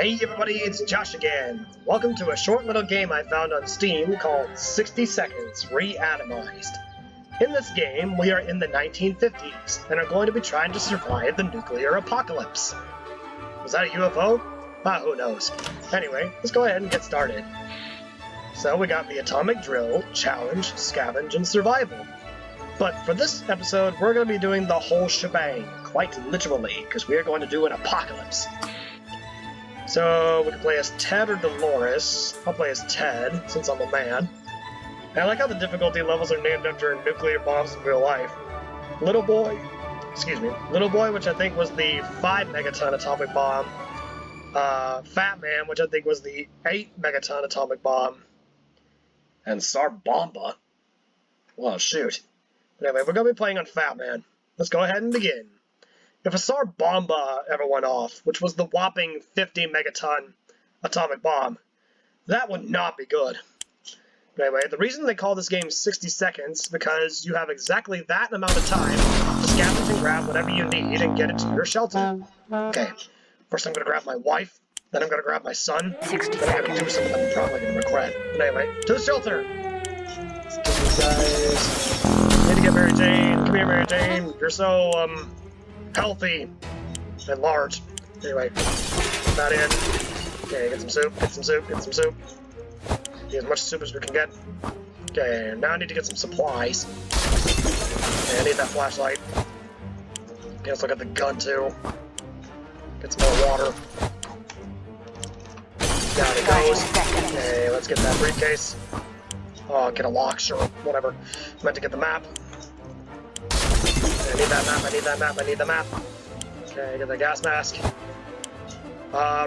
Hey everybody, it's Josh again. Welcome to a short little game I found on Steam called 60 Seconds Reatomized. In this game, we are in the 1950s and are going to be trying to survive the nuclear apocalypse. Was that a UFO? Who knows. Anyway, let's go ahead and get started. So we got the atomic drill, challenge, scavenge, and survival. But for this episode, we're going to be doing the whole shebang, quite literally, because we are going to do an apocalypse. So we can play as Ted or Dolores. I'll play as Ted, since I'm a man. And I like how the difficulty levels are named after nuclear bombs in real life. Little Boy, which I think was the 5 megaton atomic bomb. Fat Man, which I think was the 8 megaton atomic bomb. And Sarbomba. Well, shoot. Anyway, we're going to be playing on Fat Man. Let's go ahead and begin. If a Sarbomba ever went off, which was the whopping 50 megaton atomic bomb, that would not be good. But anyway, the reason they call this game 60 seconds is because you have exactly that amount of time to scavenge and grab whatever you need and get it to your shelter. Okay, first I'm going to grab my wife, then I'm going to grab my son, then I'm going to do something I'm probably going to regret. But anyway, to the shelter! Let's get these guys. Need to get Mary Jane. Come here, Mary Jane. You're so, healthy and large. Anyway, put that in. Okay, get some soup, get some soup, get some soup. Get as much soup as we can get. Okay, now I need to get some supplies. Okay, I need that flashlight. Okay, let's look at the gun too. Get some more water. Down it goes. Okay, let's get that briefcase. Oh, get a lock, sure, whatever. Meant to get the map. I need that map, I need that map, I need the map. Okay, get the gas mask.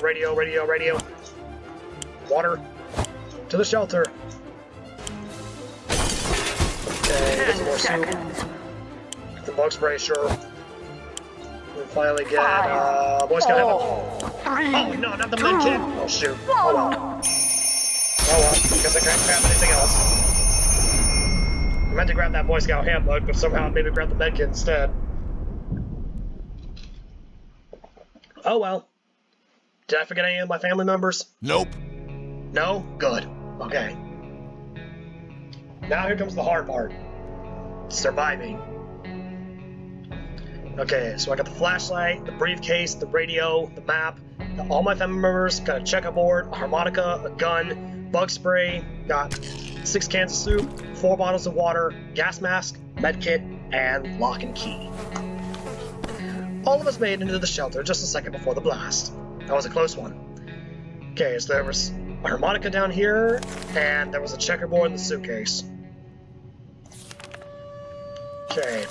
Radio. Water. To the shelter. Okay, get some more soup. Get the bug spray, sure. We finally get, Boy Scout helmet. Oh, no, not the med kit! Oh, shoot. Oh, well. Oh, well, because I can't grab anything else. I meant to grab that Boy Scout handbook, but somehow maybe grab the medkit instead. Oh well. Did I forget any of my family members? Nope. No? Good. Okay. Now here comes the hard part. Surviving. Okay, so I got the flashlight, the briefcase, the radio, the map, all my family members, got a checkerboard, a harmonica, a gun, bug spray, got 6 cans of soup, 4 bottles of water, gas mask, medkit, and lock and key. All of us made it into the shelter just a second before the blast. That was a close one. Okay, so there was a harmonica down here, and there was a checkerboard in the suitcase. Okay.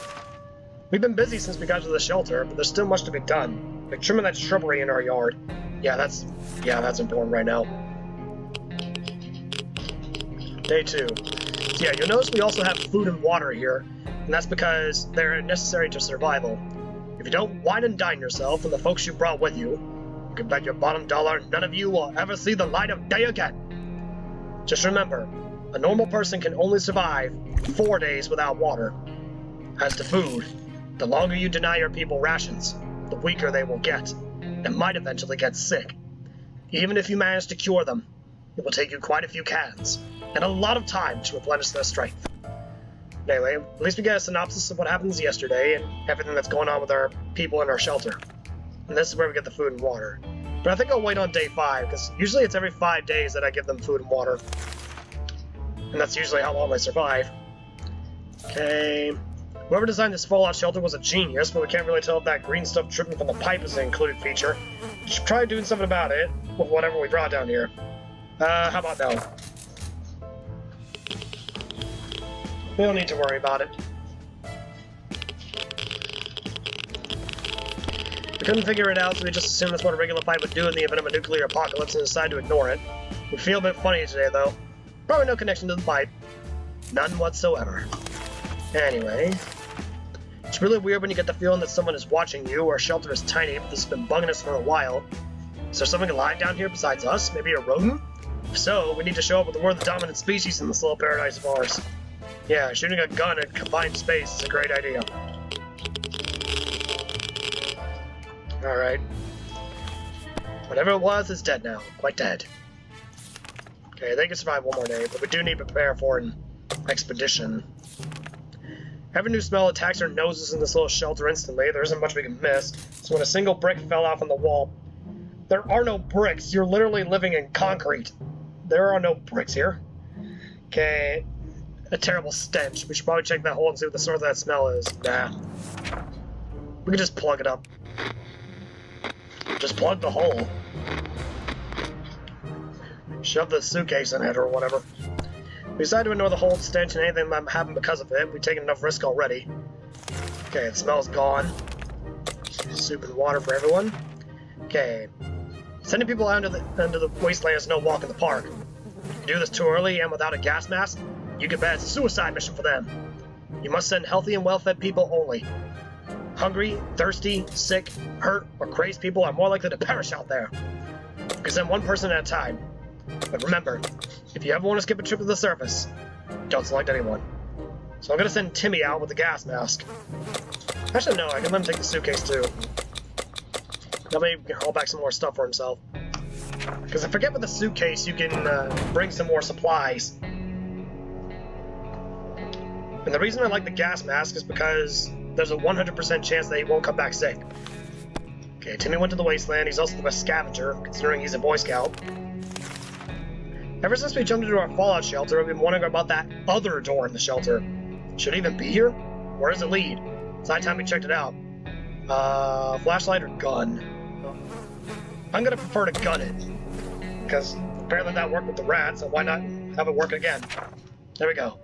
We've been busy since we got to the shelter, but there's still much to be done. Like trimming that shrubbery in our yard. Yeah, that's important right now. Day 2. So yeah, you'll notice we also have food and water here, and that's because they're necessary to survival. If you don't wine and dine yourself and the folks you brought with you, you can bet your bottom dollar none of you will ever see the light of day again. Just remember, a normal person can only survive 4 days without water. As to food, the longer you deny your people rations, the weaker they will get, and might eventually get sick. Even if you manage to cure them, it will take you quite a few cans, and a lot of time to replenish their strength. Anyway, at least we get a synopsis of what happens yesterday and everything that's going on with our people in our shelter. And this is where we get the food and water. But I think I'll wait on day 5, because usually it's every 5 days that I give them food and water. And that's usually how long they survive. Okay. Whoever designed this fallout shelter was a genius, but we can't really tell if that green stuff dripping from the pipe is an included feature. We should try doing something about it with whatever we brought down here. How about no? We don't need to worry about it. We couldn't figure it out, so we just assumed that's what a regular pipe would do in the event of a nuclear apocalypse and decided to ignore it. We feel a bit funny today, though. Probably no connection to the pipe. None whatsoever. Anyway, it's really weird when you get the feeling that someone is watching you. Our shelter is tiny, but this has been bugging us for a while. Is there something alive down here besides us? Maybe a rodent? If so, we need to show up with the we're the dominant species in this little paradise of ours. Yeah, shooting a gun in confined space is a great idea. Alright. Whatever it was is dead now. Quite dead. Okay, they can survive one more day, but we do need to prepare for an expedition. Every new smell attacks our noses in this little shelter instantly. There isn't much we can miss. So when a single brick fell off on the wall... There are no bricks. You're literally living in concrete. There are no bricks here. Okay. A terrible stench. We should probably check that hole and see what the source of that smell is. Nah. We can just plug it up. Just plug the hole. Shove the suitcase in it or whatever. We decided to ignore the whole stench and anything that happened because of it. We've taken enough risk already. Okay, the smell's gone. Soup and water for everyone. Okay. Sending people out into the wasteland is no walk in the park. If you do this too early and without a gas mask, you can bet it's a suicide mission for them. You must send healthy and well-fed people only. Hungry, thirsty, sick, hurt, or crazed people are more likely to perish out there. You can send one person at a time. But remember, if you ever want to skip a trip to the surface, don't select anyone. So I'm going to send Timmy out with the gas mask. Actually, no, I can let him take the suitcase too. That way he can haul back some more stuff for himself. Because I forget with the suitcase you can bring some more supplies. And the reason I like the gas mask is because there's a 100% chance that he won't come back sick. Okay, Timmy went to the wasteland. He's also the best scavenger, considering he's a Boy Scout. Ever since we jumped into our fallout shelter, we've been wondering about that other door in the shelter. Should it even be here? Where does it lead? It's high time we checked it out. Flashlight or gun? I'm gonna prefer to gun it. Because apparently that worked with the rat, so why not have it work again? There we go.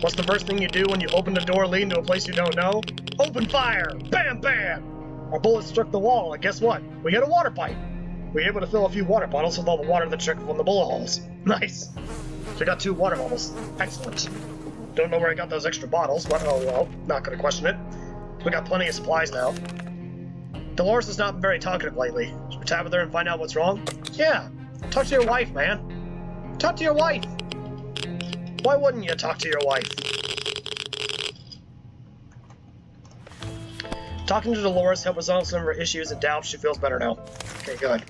What's the first thing you do when you open the door leading to a place you don't know? Open fire! Bam, bam! Our bullets struck the wall, and guess what? We hit a water pipe. We were able to fill a few water bottles with all the water that trickled from the bullet holes. Nice. So we got 2 water bottles. Excellent. Don't know where I got those extra bottles, but oh well, not gonna question it. We got plenty of supplies now. Dolores has not been very talkative lately. Should we tap with her and find out what's wrong? Yeah. Talk to your wife, man. Talk to your wife. Why wouldn't you talk to your wife? Talking to Dolores helped resolve some of her issues and doubts. She feels better now. Okay, good.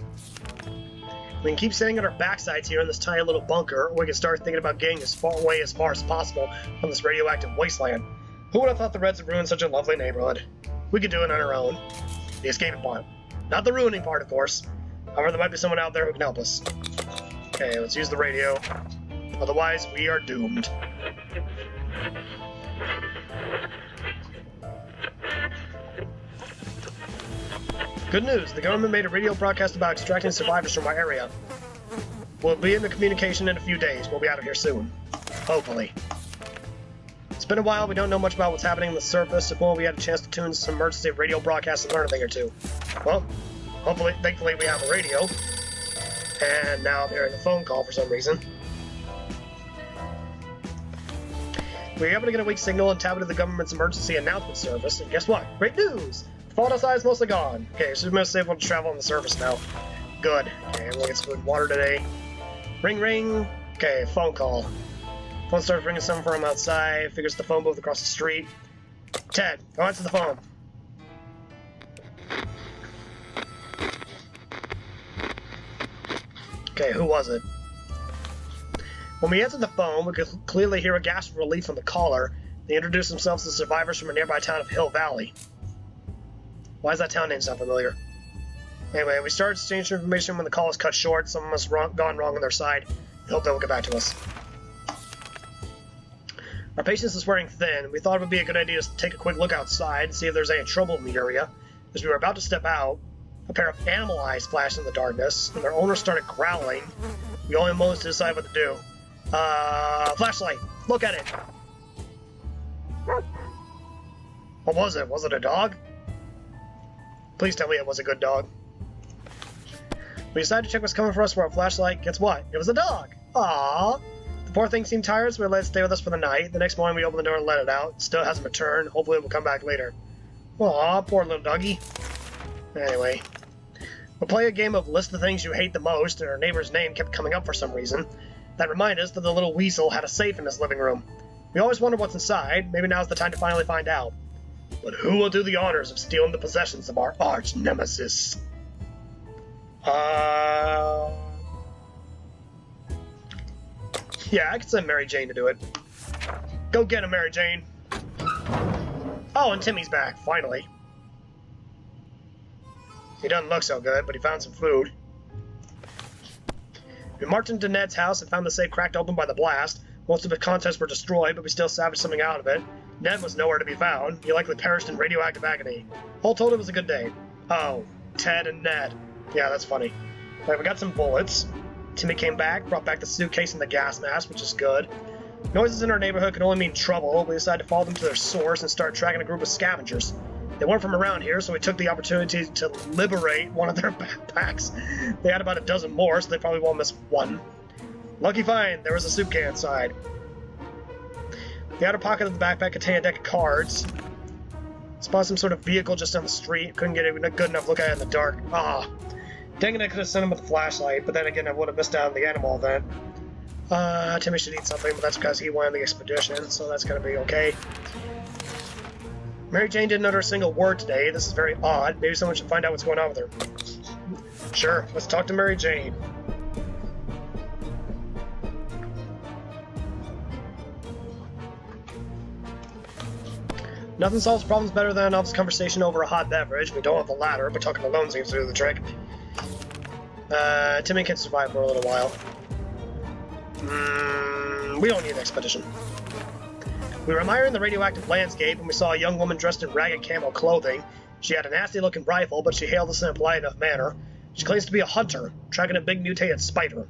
We can keep sitting at our backsides here in this tiny little bunker, or we can start thinking about getting as far away as possible from this radioactive wasteland. Who would have thought the Reds had ruined such a lovely neighborhood? We could do it on our own. The escaping part. Not the ruining part, of course. However, there might be someone out there who can help us. Okay, let's use the radio. Otherwise, we are doomed. Good news, the government made a radio broadcast about extracting survivors from our area. We'll be in the communication in a few days. We'll be out of here soon. Hopefully. It's been a while, we don't know much about what's happening on the surface, so well, we had a chance to tune some emergency radio broadcasts and learn a thing or two. Well, thankfully we have a radio. And now they're in a phone call for some reason. We were able to get a weak signal and tap into the government's emergency announcement service, and guess what? Great news! The fault outside is mostly gone. Okay, so we're mostly able to travel on the surface now. Good. Okay, we'll get some good water today. Ring, ring. Okay, phone call. Phone starts ringing someone from outside, figures the phone booth across the street. Ted, go answer the phone. Okay, who was it? When we answered the phone, we could clearly hear a gasp of relief from the caller. They introduced themselves as survivors from a nearby town of Hill Valley. Why does that town name sound familiar? Anyway, we started exchanging information when the call was cut short. Something must have gone wrong on their side. We hope they'll get back to us. Our patience is wearing thin. We thought it would be a good idea to take a quick look outside and see if there's any trouble in the area. As we were about to step out, a pair of animal eyes flashed in the darkness, and their owner started growling. We only moments to decide what to do. Flashlight! Look at it! What was it? Was it a dog? Please tell me it was a good dog. We decided to check what's coming for us with our flashlight. Guess what? It was a dog! Aww! The poor thing seemed tired, so we let it stay with us for the night. The next morning we opened the door and let it out. It still hasn't returned. Hopefully it will come back later. Aww, poor little doggy. Anyway. We'll play a game of list the things you hate the most, and our neighbor's name kept coming up for some reason. That reminded us that the little weasel had a safe in his living room. We always wonder what's inside. Maybe now's the time to finally find out. But who will do the honors of stealing the possessions of our arch nemesis? Yeah, I could send Mary Jane to do it. Go get him, Mary Jane. Oh, and Timmy's back, finally. He doesn't look so good, but he found some food. We marched into Ned's house and found the safe cracked open by the blast. Most of the contents were destroyed, but we still salvaged something out of it. Ned was nowhere to be found. He likely perished in radioactive agony. All told, it was a good day. Oh, Ted and Ned. Yeah, that's funny. Right, we got some bullets. Timmy came back, brought back the suitcase and the gas mask, which is good. Noises in our neighborhood can only mean trouble. We decided to follow them to their source and start tracking a group of scavengers. They weren't from around here, so we took the opportunity to liberate one of their backpacks. They had about a dozen more, so they probably won't miss one. Lucky find, there was a soup can inside. The outer pocket of the backpack contained a deck of cards. Spotted some sort of vehicle just down the street. Couldn't get a good enough look at it in the dark. Ah. Dang it, I could have sent him with a flashlight, but then again, I would have missed out on the animal event. Timmy should eat something, but that's because he won the expedition, so that's gonna be okay. Mary Jane didn't utter a single word today. This is very odd. Maybe someone should find out what's going on with her. Sure, let's talk to Mary Jane. Nothing solves problems better than an obvious conversation over a hot beverage. We don't have the latter, but talking alone seems to do the trick. Timmy can survive for a little while. We don't need an expedition. We were admiring the radioactive landscape when we saw a young woman dressed in ragged camo clothing. She had a nasty-looking rifle, but she hailed us in a polite enough manner. She claims to be a hunter, tracking a big mutated spider.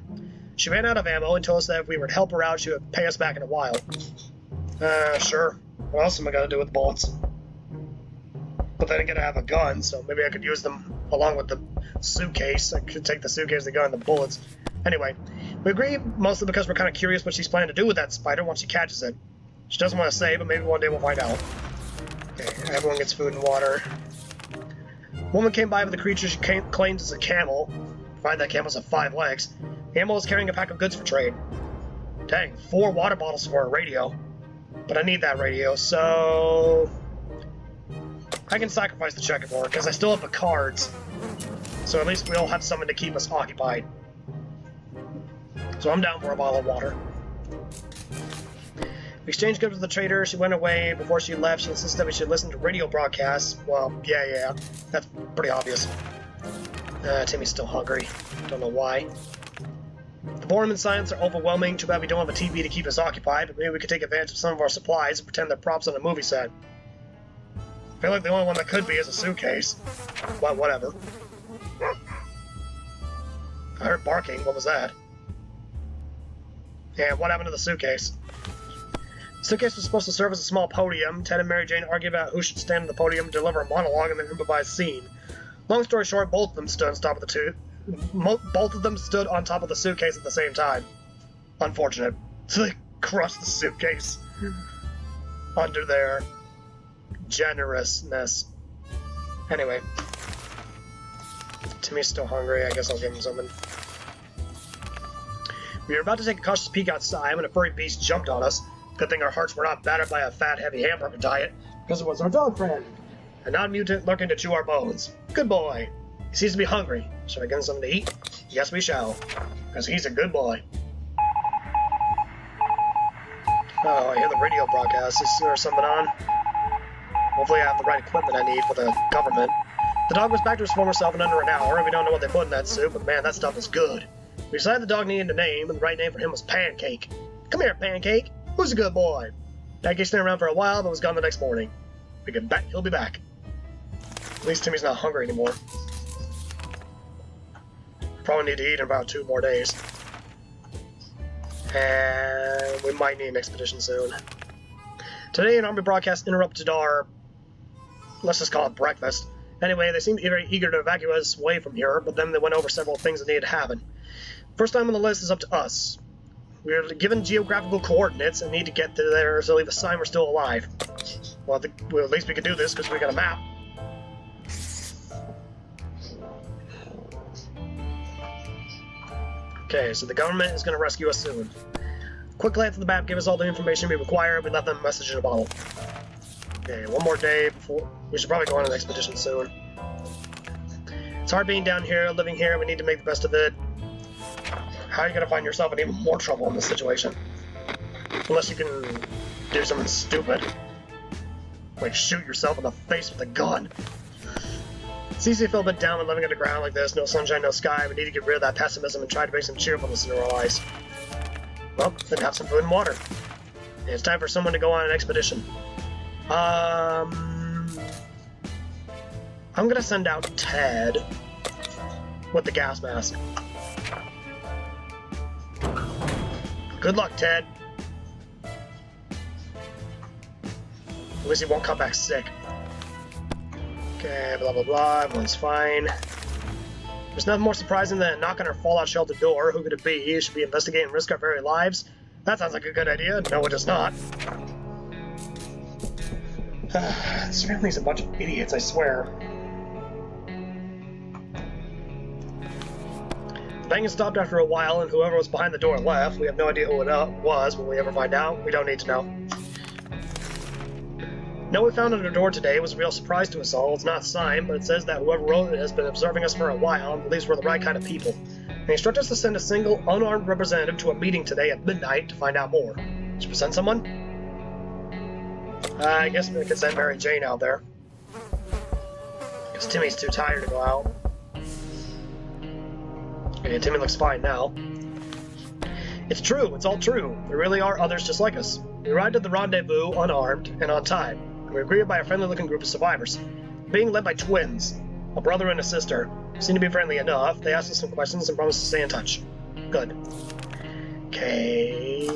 She ran out of ammo and told us that if we were to help her out, she would pay us back in a while. Sure. What else am I gonna do with bullets? But then again, I have a gun, so maybe I could use them along with the suitcase. I could take the suitcase, the gun, and the bullets. Anyway, we agree mostly because we're kind of curious what she's planning to do with that spider once she catches it. She doesn't want to say, but maybe one day we'll find out. Okay, everyone gets food and water. A woman came by with a creature she claims is a camel. Find that camels have 5 legs. The animal is carrying a pack of goods for trade. Dang, 4 water bottles for a radio. But I need that radio, so I can sacrifice the checkerboard, because I still have the cards. So at least we'll have something to keep us occupied. So I'm down for a bottle of water. We exchanged goods with the trader. She went away. Before she left, she insisted that we should listen to radio broadcasts. Well, yeah, that's pretty obvious. Timmy's still hungry. Don't know why. The boredom and silence are overwhelming. Too bad we don't have a TV to keep us occupied, but maybe we could take advantage of some of our supplies and pretend they're props on a movie set. I feel like the only one that could be is a suitcase. Well, whatever. I heard barking. What was that? Yeah, what happened to the suitcase? The suitcase was supposed to serve as a small podium. Ted and Mary Jane argued about who should stand on the podium and deliver a monologue in an improvised scene. Long story short, both of them stood on top of the suitcase at the same time. Unfortunate. So they crushed the suitcase under their generousness. Anyway. Timmy's still hungry. I guess I'll give him something. We were about to take a cautious peek outside when a furry beast jumped on us. Good thing our hearts were not battered by a fat, heavy hamburger diet, because it was our dog friend. A non-mutant lurking to chew our bones. Good boy. He seems to be hungry. Should I give him something to eat? Yes, we shall. Because he's a good boy. Oh, I hear the radio broadcast. Is there something on? Hopefully I have the right equipment I need for the government. The dog was back to his former self in under an hour, and we don't know what they put in that soup, but man, that stuff is good. We decided the dog needed a name, and the right name for him was Pancake. Come here, Pancake. Who's a good boy? Pancake stayed around for a while, but was gone the next morning. He'll be back. At least Timmy's not hungry anymore. Probably need to eat in about 2 more days. And we might need an expedition soon. Today, an army broadcast interrupted our, let's just call it breakfast. Anyway, they seemed very eager to evacuate us away from here, but then they went over several things that needed to happen. First time on the list is up to us. We are given geographical coordinates and need to get to there to leave a sign we're still alive. Well, at least we can do this because we got a map. Okay, so the government is going to rescue us soon. Quick glance at the map gave us all the information we require. We left them a message in a bottle. Okay, one more day before... We should probably go on an expedition soon. It's hard being down here, living here. We need to make the best of it. How are you going to find yourself in even more trouble in this situation? Unless you can do something stupid. Like shoot yourself in the face with a gun. It's easy to feel a bit down when living underground like this. No sunshine, no sky. We need to get rid of that pessimism and try to bring some cheerfulness into our lives. Well, then have some food and water. And it's time for someone to go on an expedition. I'm gonna send out Ted with the gas mask. Good luck, Ted. At least he won't come back sick. Okay, blah blah blah, everyone's fine. There's nothing more surprising than a knock on our fallout shelter door. Who could it be? Should we investigate and risk our very lives? That sounds like a good idea. No, it does not. This family's a bunch of idiots, I swear. The banging stopped after a while, and whoever was behind the door left. We have no idea who it was. Will we ever find out? We don't need to know. No, we found on our door today. It was a real surprise to us all. It's not signed, but it says that whoever wrote it has been observing us for a while and believes we're the right kind of people. They instruct us to send a single, unarmed representative to a meeting today at midnight to find out more. Should we send someone? I guess we could send Mary Jane out there. Because Timmy's too tired to go out. Okay, Timmy looks fine now. It's true, it's all true. There really are others just like us. We arrived at the rendezvous unarmed and on time. We were greeted by a friendly-looking group of survivors, being led by twins, a brother and a sister. Seemed to be friendly enough. They asked us some questions and promised to stay in touch. Good. Okay.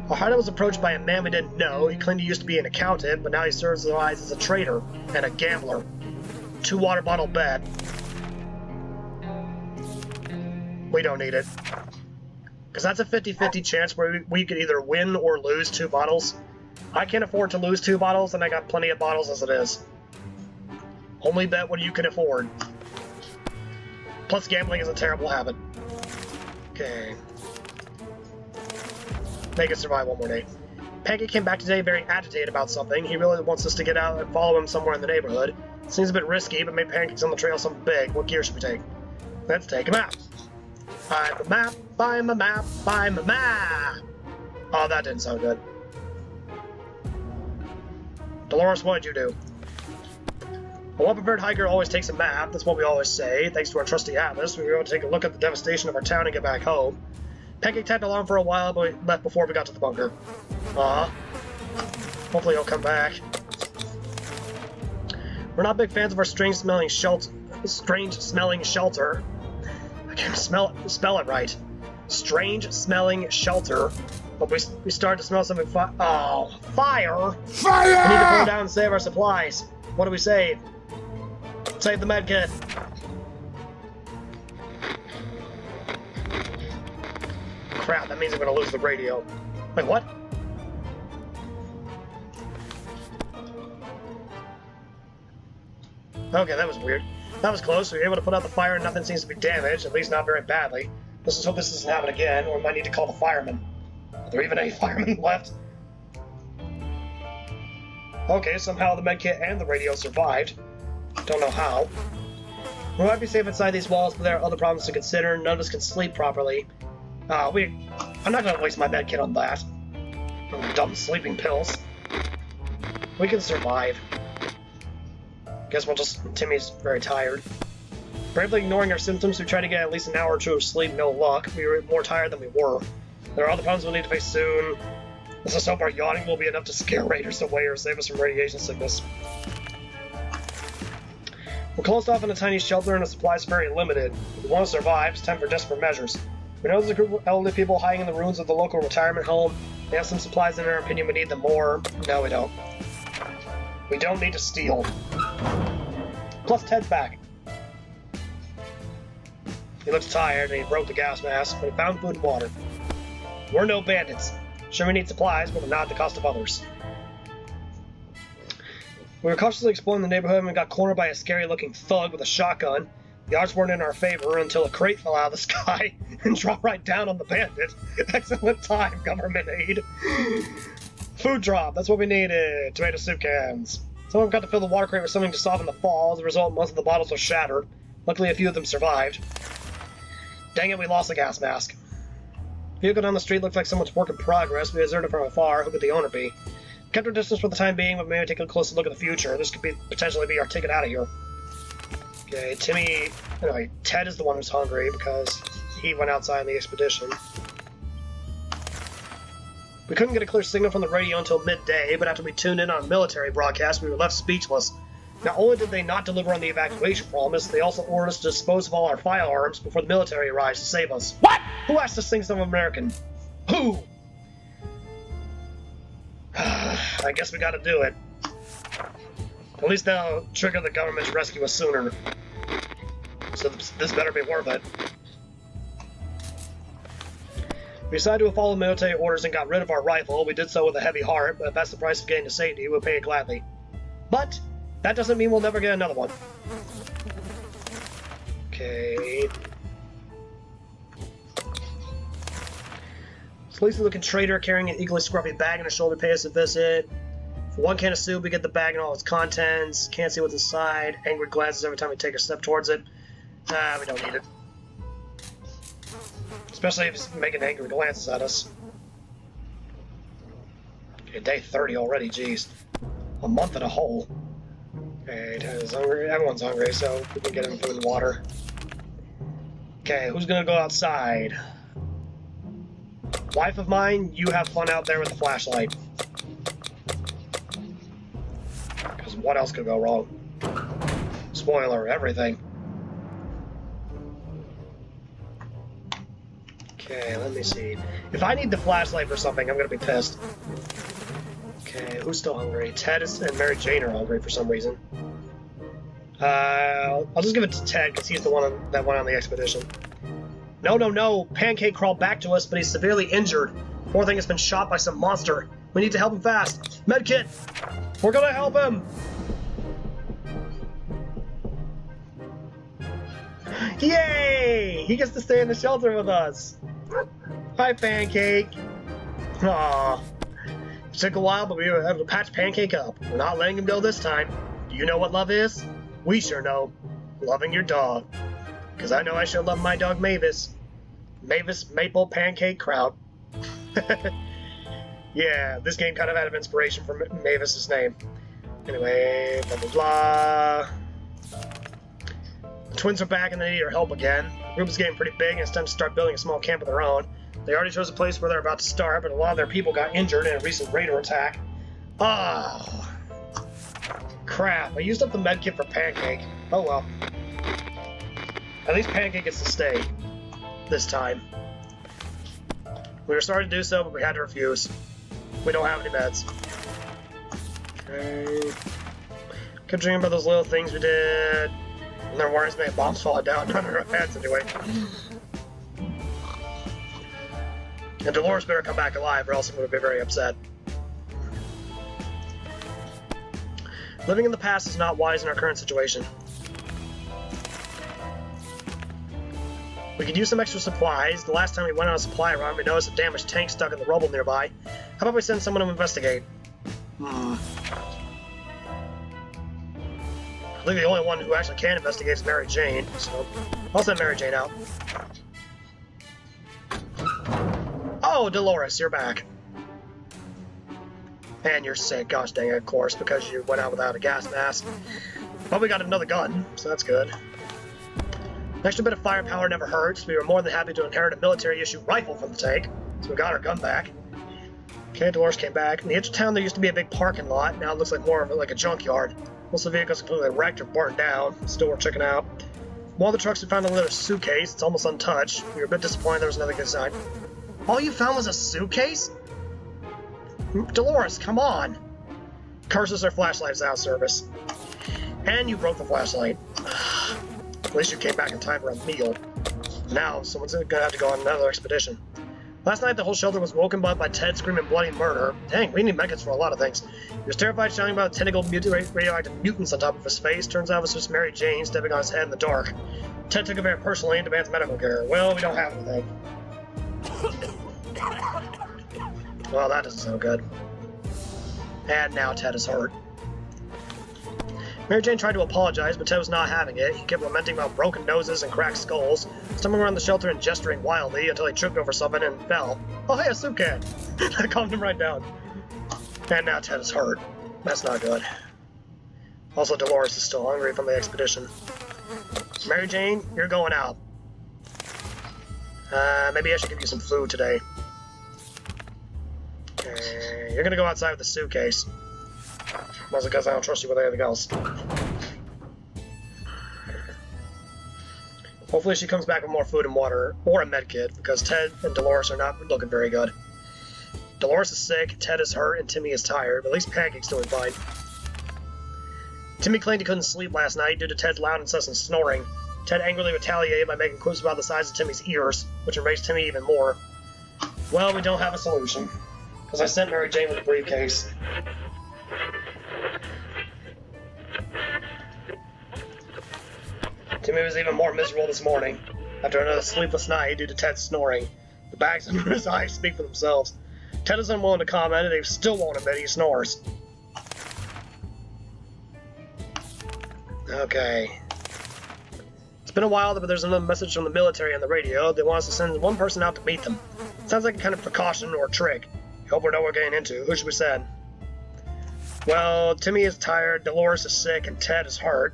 Our hideout was approached by a man we didn't know. He claimed he used to be an accountant, but now he serves his eyes as a trader and a gambler. 2 water bottle bet. We don't need it. Because that's a 50-50 chance where we could either win or lose 2 bottles. I can't afford to lose 2 bottles, and I got plenty of bottles as it is. Only bet what you can afford. Plus, gambling is a terrible habit. Okay. Make it survive one more day. Pancake came back today very agitated about something. He really wants us to get out and follow him somewhere in the neighborhood. Seems a bit risky, but maybe Pancake's on the trail something big. What gear should we take? Let's take a map. I'm a map, I'm a map, I'm a map! Oh, that didn't sound good. Dolores, what did you do? A well-prepared hiker always takes a map. That's what we always say. Thanks to our trusty atlas, we were able to take a look at the devastation of our town and get back home. Pancake tagged along for a while, but we left before we got to the bunker. Hopefully he'll come back. We're not big fans of our strange-smelling shelter. I can't spell it right. Strange-smelling shelter. But we started to smell something fire! Fire! We need to pull down and save our supplies. What do we save? Save the medkit. Crap, that means I'm gonna lose the radio. Wait, what? Okay, that was weird. That was close. We were able to put out the fire and nothing seems to be damaged, at least not very badly. Let's just hope this doesn't happen again, or we might need to call the firemen. Are there even any firemen left? Okay, somehow the medkit and the radio survived. Don't know how. We might be safe inside these walls, but there are other problems to consider. None of us can sleep properly. I'm not gonna waste my medkit on that. Dumb sleeping pills. We can survive. Guess we'll just... Timmy's very tired. Bravely ignoring our symptoms, we tried to get at least an hour or 2 of sleep, no luck. We were more tired than we were. There are other problems we'll need to face soon. Let's just hope our yawning will be enough to scare raiders away or save us from radiation sickness. We're closed off in a tiny shelter and the supplies are very limited. If we want to survive, it's time for desperate measures. We know there's a group of elderly people hiding in the ruins of the local retirement home. They have some supplies, and in our opinion, we need them more. No, we don't. We don't need to steal. Plus, Ted's back. He looks tired, and he broke the gas mask, but he found food and water. We're no bandits. Sure, we need supplies, but not at the cost of others. We were cautiously exploring the neighborhood and we got cornered by a scary-looking thug with a shotgun. The odds weren't in our favor until a crate fell out of the sky and dropped right down on the bandit. Excellent time, government aid. Food drop, that's what we needed. Tomato soup cans. Someone got to fill the water crate with something to soften the fall. As a result, most of the bottles were shattered. Luckily, a few of them survived. Dang it, we lost the gas mask. Vehicle down the street looked like someone's work in progress. We observed it from afar. Who could the owner be? Kept our distance for the time being, but maybe take a closer look at the future. This could potentially be our ticket out of here. Okay, anyway, Ted is the one who's hungry because he went outside on the expedition. We couldn't get a clear signal from the radio until midday, but after we tuned in on a military broadcast, we were left speechless. Not only did they not deliver on the evacuation promise, they also ordered us to dispose of all our firearms before the military arrives to save us. What? Who asked us to sing some American? Who? I guess we gotta do it. At least they'll trigger the government to rescue us sooner. So this better be worth it. We decided to follow military orders and got rid of our rifle. We did so with a heavy heart, but if that's the price of getting to safety, we'll pay it gladly. But that doesn't mean we'll never get another one. Okay. Sleazy-looking trader carrying an equally scruffy bag on his shoulder pays us a visit. For one can of soup, we get the bag and all its contents. Can't see what's inside. Angry glances every time we take a step towards it. We don't need it. Especially if he's making angry glances at us. Okay, day 30 already, jeez. A month in a hole. Okay, Ted is hungry. Everyone's hungry, so we can get him food and water. Okay, who's gonna go outside? Wife of mine, you have fun out there with the flashlight. Because what else could go wrong? Spoiler, everything. Okay, let me see. If I need the flashlight for something, I'm gonna be pissed. Okay, who's still hungry? Ted and Mary Jane are hungry for some reason. I'll just give it to Ted, because he's the one that went on the expedition. No! Pancake crawled back to us, but he's severely injured. Poor thing has been shot by some monster. We need to help him fast. Medkit! We're gonna help him! Yay! He gets to stay in the shelter with us. Hi, Pancake. Aww. It took a while, but we were able to patch Pancake up. We're not letting him go this time. Do you know what love is? We sure know. Loving your dog. Because I know I sure love my dog Mavis. Mavis Maple Pancake Kraut. Yeah, this game kind of had an inspiration for Mavis's name. Anyway, blah blah blah. The twins are back and they need our help again. The group is getting pretty big and it's time to start building a small camp of their own. They already chose a place where they're about to start, but a lot of their people got injured in a recent raider attack. Oh, crap. I used up the medkit for Pancake. Oh well. At least Pancake gets to stay. This time. We were sorry to do so, but we had to refuse. We don't have any meds. Okay. Kept dreaming about those little things we did. And there weren't as many bombs falling down on our heads anyway. And Dolores better come back alive or else I'm going to be very upset. Living in the past is not wise in our current situation. We could use some extra supplies. The last time we went on a supply run, we noticed a damaged tank stuck in the rubble nearby. How about we send someone to investigate? I think the only one who actually can investigate is Mary Jane, so I'll send Mary Jane out. Oh, Dolores, you're back. And you're sick, gosh dang it, of course, because you went out without a gas mask. But we got another gun, so that's good. An extra bit of firepower never hurts. We were more than happy to inherit a military-issue rifle from the tank, so we got our gun back. Okay, Dolores came back. In the edge of town, there used to be a big parking lot. Now it looks like more of like a junkyard. Most of the vehicles completely wrecked or burnt down. Still worth checking out. One of the trucks we found a little suitcase. It's almost untouched. We were a bit disappointed there was nothing inside. All you found was a suitcase? Dolores, come on! Curses our flashlight's out of service. And you broke the flashlight. At least you came back in time for a meal. Now, someone's gonna have to go on another expedition. Last night, the whole shelter was woken up by Ted screaming bloody murder. Dang, we need medkits for a lot of things. He was terrified, shouting about tentacle radioactive mutants on top of his face. Turns out it was just Mary Jane stepping on his head in the dark. Ted took it very personally and demands medical care. Well, we don't have anything. Well, that doesn't sound good. And now Ted is hurt. Mary Jane tried to apologize, but Ted was not having it. He kept lamenting about broken noses and cracked skulls, stumbling around the shelter and gesturing wildly until he tripped over something and fell. Oh, hey, a soup can! That calmed him right down. And now Ted is hurt. That's not good. Also, Dolores is still hungry from the expedition. Mary Jane, you're going out. Maybe I should give you some food today. Okay, you're gonna go outside with the suitcase. Mostly because I don't trust you with anything else. Hopefully she comes back with more food and water, or a med kit, because Ted and Dolores are not looking very good. Dolores is sick, Ted is hurt, and Timmy is tired, but at least Pancake's doing fine. Timmy claimed he couldn't sleep last night due to Ted's loud incessant snoring. Ted angrily retaliated by making quips about the size of Timmy's ears, which enraged Timmy even more. Well, we don't have a solution, because I sent Mary Jane with a briefcase. Timmy was even more miserable this morning, after another sleepless night due to Ted's snoring. The bags under his eyes speak for themselves. Ted is unwilling to comment, and they still won't admit he snores. Okay. It's been a while, but there's another message from the military on the radio. They want us to send one person out to meet them. Sounds like a kind of precaution or trick. I hope we know what we're getting into. Who should we send? Well, Timmy is tired, Dolores is sick, and Ted is hurt.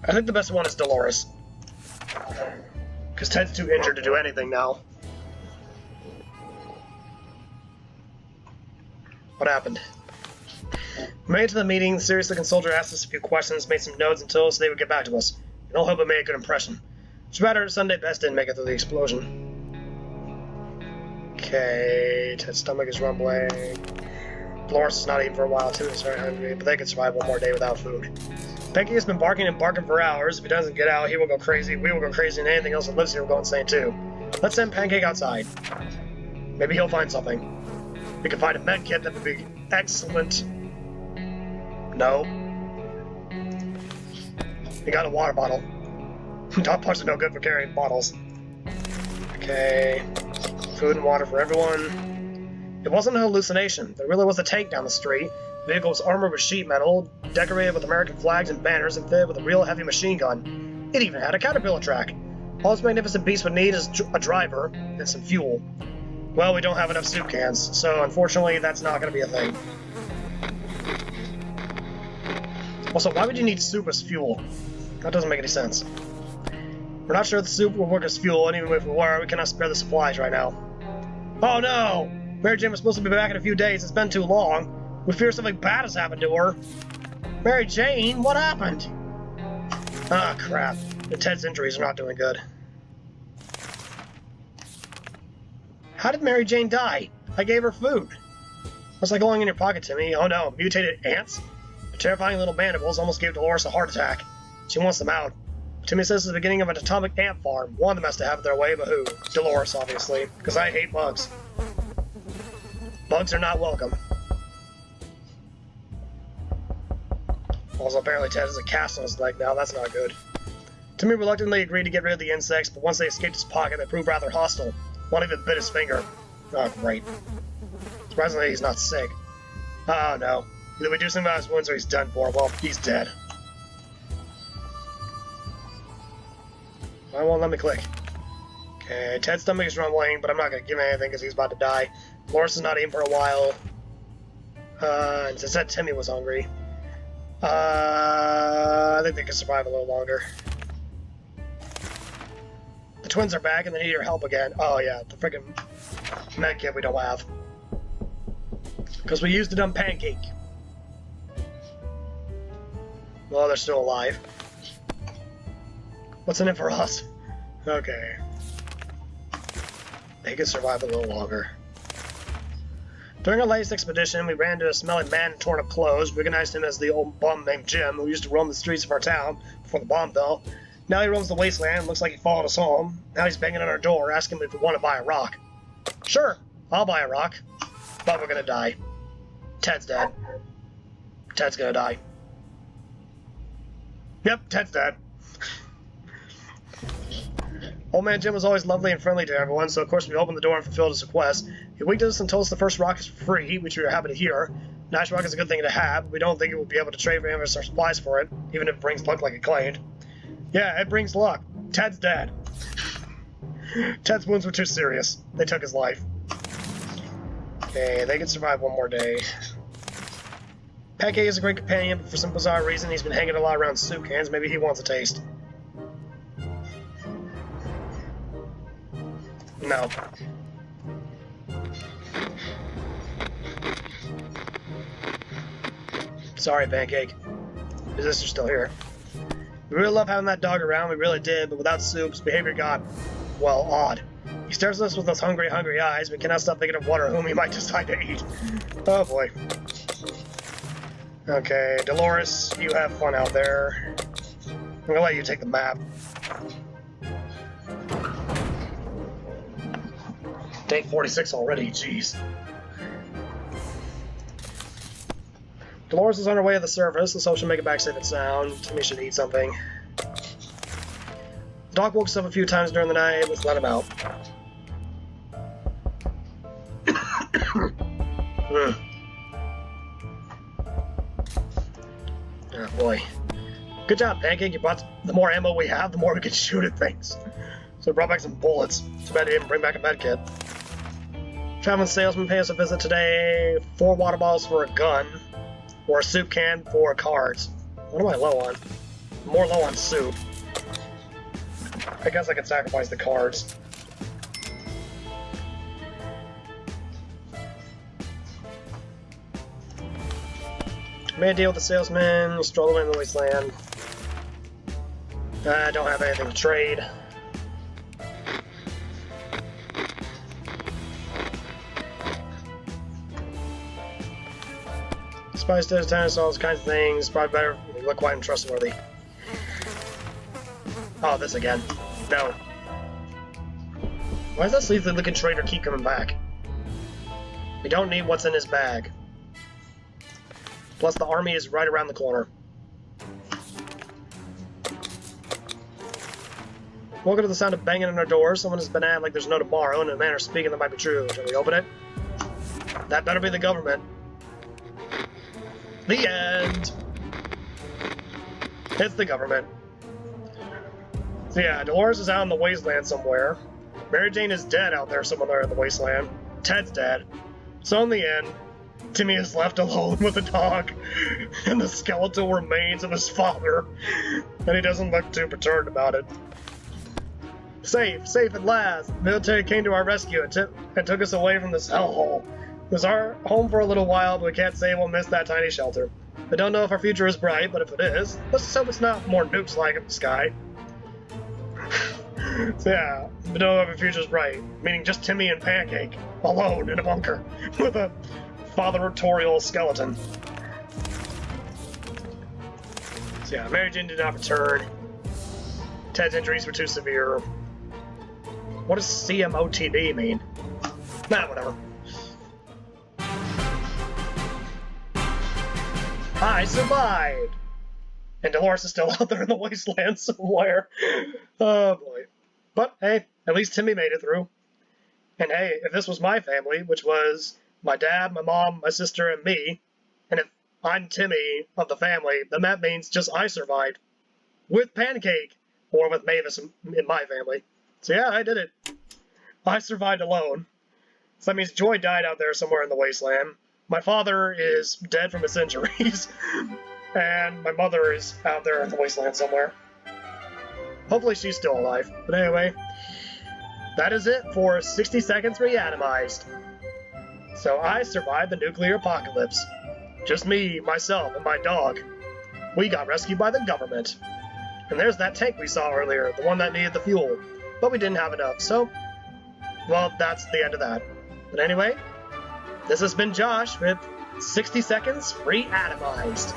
I think the best one is Dolores. Because Ted's too injured to do anything now. What happened? We made it to the meeting. The serious-looking soldier asked us a few questions, made some notes, and told us they would get back to us. We don't hope it made a good impression. It's better Sunday Best didn't make it through the explosion. Okay, Ted's stomach is rumbling. Dolores is not eating for a while, too. He's very hungry, but they can survive one more day without food. Pancake has been barking and barking for hours. If he doesn't get out, he will go crazy. We will go crazy, and anything else that lives here will go insane, too. Let's send Pancake outside. Maybe he'll find something. We can find a med kit that would be excellent. No. He got a water bottle. Top parts are no good for carrying bottles. Okay. Food and water for everyone. It wasn't a hallucination. There really was a tank down the street. The vehicle was armored with sheet metal, decorated with American flags and banners, and fitted with a real heavy machine gun. It even had a caterpillar track. All this magnificent beast would need is a driver and some fuel. Well, we don't have enough soup cans, so unfortunately that's not going to be a thing. Also, why would you need soup as fuel? That doesn't make any sense. We're not sure if the soup will work as fuel, and even if we were, we cannot spare the supplies right now. Oh no! Mary Jane was supposed to be back in a few days. It's been too long. We fear something bad has happened to her. Mary Jane, what happened? Ah, crap. Ted's injuries are not doing good. How did Mary Jane die? I gave her food. What's that going in your pocket, Timmy? Oh no, mutated ants? The terrifying little mandibles almost gave Dolores a heart attack. She wants them out. Timmy says it's the beginning of an atomic ant farm. One of them has to have it their way, but who? Dolores, obviously. Because I hate bugs. Bugs are not welcome. Also, apparently Ted has a cast on his leg now. That's not good. Timmy reluctantly agreed to get rid of the insects, but once they escaped his pocket, they proved rather hostile. One even bit his finger. Oh, great. Surprisingly, he's not sick. Oh, no. Either we do something about his wounds or he's done for. Well, he's dead. Why won't let me click? Okay, Ted's stomach is rumbling, but I'm not going to give him anything because he's about to die. Dolores is not eating for a while. And since that Timmy was hungry. I think they can survive a little longer. The twins are back and they need your help again. Oh yeah, the freaking med kit we don't have. Because we used it on Pancake. Well, they're still alive. What's in it for us? Okay. They can survive a little longer. During our latest expedition, we ran into a smelly man in torn-up clothes. We recognized him as the old bum named Jim, who used to roam the streets of our town before the bomb fell. Now he roams the wasteland and looks like he followed us home. Now he's banging on our door, asking if we want to buy a rock. Sure, I'll buy a rock. But we're gonna die. Ted's dead. Ted's gonna die. Yep, Ted's dead. Old Man Jim was always lovely and friendly to everyone, so of course we opened the door and fulfilled his request. He winked at us and told us the first rock is free, which we were happy to hear. Nice rock is a good thing to have, but we don't think it will be able to trade for any of our supplies for it, even if it brings luck like it claimed. Yeah, it brings luck. Ted's dead. Ted's wounds were too serious. They took his life. Okay, they can survive one more day. Pancake is a great companion, but for some bizarre reason he's been hanging a lot around soup cans. Maybe he wants a taste. No. Sorry, Pancake. His sister's still here. We really love having that dog around, we really did, but without Soup, his behavior got, well, odd. He stares at us with those hungry, hungry eyes, we cannot stop thinking of what or whom he might decide to eat. Oh boy. Okay, Dolores, you have fun out there. I'm gonna let you take the map. Day 46 already, jeez. Dolores is on her way to the surface. Let's hope she'll make it back safe and sound. Timmy should eat something. The dog woke us up a few times during the night. Let's let him out. Oh boy. Good job, Pancake. You brought the more ammo we have, the more we can shoot at things. So we brought back some bullets. Too bad he didn't bring back a med kit. Traveling salesman pay us a visit today. 4 water bottles for a gun. Or a soup can for cards. What am I low on? More low on soup. I guess I could sacrifice the cards. Made a deal with the salesman. Struggled in the wasteland. I don't have anything to trade. Spice does tennis, all those kinds of things. Probably better if we look quite untrustworthy. Oh, this again. No. Why does that sleazy looking trader keep coming back? We don't need what's in his bag. Plus, the army is right around the corner. Welcome to the sound of banging on our door. Someone has been at like there's no tomorrow, and in a manner of speaking that might be true. Shall we open it? That better be the government. The end! It's the government. So yeah, Dolores is out in the wasteland somewhere. Mary Jane is dead out there somewhere in the wasteland. Ted's dead. So in the end, Timmy is left alone with the dog and the skeletal remains of his father. And he doesn't look too perturbed about it. Safe at last! The military came to our rescue and took us away from this hellhole. It was our home for a little while, but we can't say we'll miss that tiny shelter. I don't know if our future is bright, but if it is, let's just hope it's not more nukes like in the sky. So yeah, we don't know if our future is bright, meaning just Timmy and Pancake, alone in a bunker, with a father-torial skeleton. So yeah, Mary Jane did not return. Ted's injuries were too severe. What does CMOTV mean? Nah, whatever. I survived! And Dolores is still out there in the wasteland somewhere. Oh boy. But hey, at least Timmy made it through. And hey, if this was my family, which was my dad, my mom, my sister, and me, and if I'm Timmy of the family, then that means just I survived. With Pancake! Or with Mavis in my family. So yeah, I did it. I survived alone. So that means Joy died out there somewhere in the wasteland. My father is dead from his injuries. And my mother is out there in the wasteland somewhere. Hopefully she's still alive. But anyway, that is it for 60 Seconds Reatomized. So I survived the nuclear apocalypse. Just me, myself, and my dog. We got rescued by the government. And there's that tank we saw earlier, the one that needed the fuel. But we didn't have enough, so... well, that's the end of that. But anyway, this has been Josh with 60 Seconds Reatomized.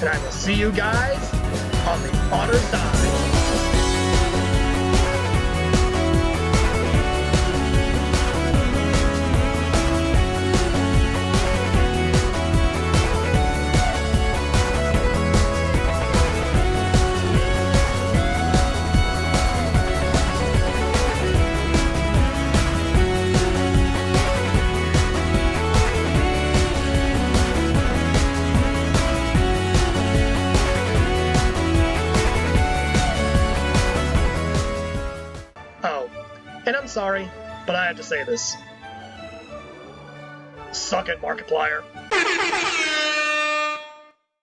And I will see you guys on the other side. sorry, but I have to say this. Suck it, Markiplier.